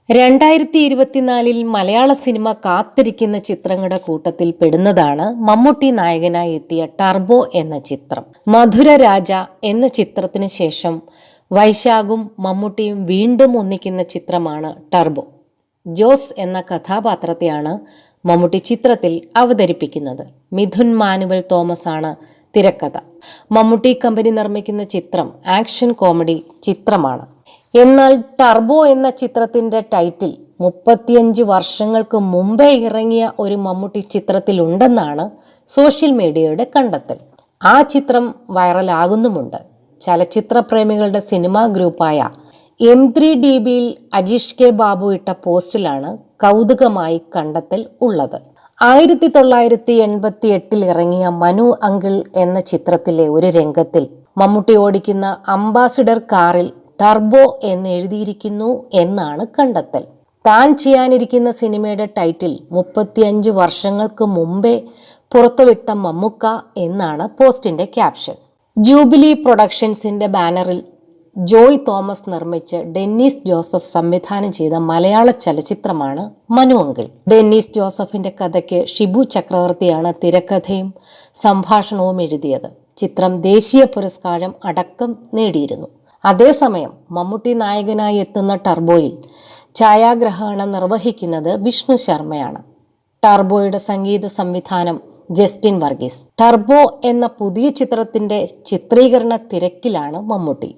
2024 മലയാള cinema കാത്തിരിക്കുന്ന ചിത്രങ്ങളുടെ കൂട്ടത്തിൽ പെടുന്നതാണ് മമ്മൂട്ടി നായകനായി എത്തിയ ടർബോ എന്ന ചിത്രം. മധുര രാജ എന്ന ചിത്രത്തിന് ശേഷം വൈശാഖും മമ്മൂട്ടിയും വീണ്ടും ഒന്നിക്കുന്ന ചിത്രമാണ് ടർബോ. ജോസ് എന്ന കഥാപാത്രത്തെയാണ് മമ്മൂട്ടി ചിത്രത്തിൽ അവതരിപ്പിക്കുന്നത്. മിഥുൻ മാനുവൽ തോമസ് ആണ് തിരക്കഥ. മമ്മൂട്ടി കമ്പനി നിർമ്മിക്കുന്ന ചിത്രം ആക്ഷൻ കോമഡി ചിത്രമാണ്. എന്നാൽ ടർബോ എന്ന ചിത്രത്തിന്റെ ടൈറ്റിൽ 35 വർഷങ്ങൾക്ക് മുമ്പേ ഇറങ്ങിയ ഒരു മമ്മൂട്ടി ചിത്രത്തിലുണ്ടെന്നാണ് സോഷ്യൽ മീഡിയയുടെ കണ്ടെത്തൽ. ആ ചിത്രം വൈറലാകുന്നുമുണ്ട്. ചലച്ചിത്ര പ്രേമികളുടെ സിനിമാ ഗ്രൂപ്പായ M3DBയിൽ അജീഷ് കെ ബാബു ഇട്ട പോസ്റ്റിലാണ് കൗതുകമായി കണ്ടെത്തൽ ഉള്ളത്. 1988 ഇറങ്ങിയ മനു അങ്കിൾ എന്ന ചിത്രത്തിലെ ഒരു രംഗത്തിൽ മമ്മൂട്ടി ഓടിക്കുന്ന അംബാസിഡർ കാറിൽ ടർബോ എന്ന് എഴുതിയിരിക്കുന്നു എന്നാണ് കണ്ടെത്തൽ. താൻ ചെയ്യാനിരിക്കുന്ന സിനിമയുടെ ടൈറ്റിൽ 35 വർഷങ്ങൾക്ക് മുമ്പേ പുറത്തുവിട്ട മമ്മുക്ക എന്നാണ് പോസ്റ്റിന്റെ ക്യാപ്ഷൻ. ജൂബിലി പ്രൊഡക്ഷൻസിന്റെ ബാനറിൽ ജോയ് തോമസ് നിർമ്മിച്ച് ഡെന്നീസ് ജോസഫ് സംവിധാനം ചെയ്ത മലയാള ചലച്ചിത്രമാണ് മനു അങ്കിൾ. ഡെന്നീസ് ജോസഫിന്റെ കഥയ്ക്ക് ഷിബു ചക്രവർത്തിയാണ് തിരക്കഥയും സംഭാഷണവും എഴുതിയത്. ചിത്രം ദേശീയ പുരസ്കാരം അടക്കം നേടിയിരുന്നു. അതേസമയം മമ്മൂട്ടി നായകനായി എത്തുന്ന ടർബോയിൽ ഛായാഗ്രഹണം നിർവഹിക്കുന്നത് വിഷ്ണു ശർമ്മയാണ്. ടർബോയുടെ സംഗീത സംവിധാനം ജസ്റ്റിൻ വർഗീസ്. ടർബോ എന്ന പുതിയ ചിത്രത്തിന്റെ ചിത്രീകരണ തിരക്കിലാണ് മമ്മൂട്ടി.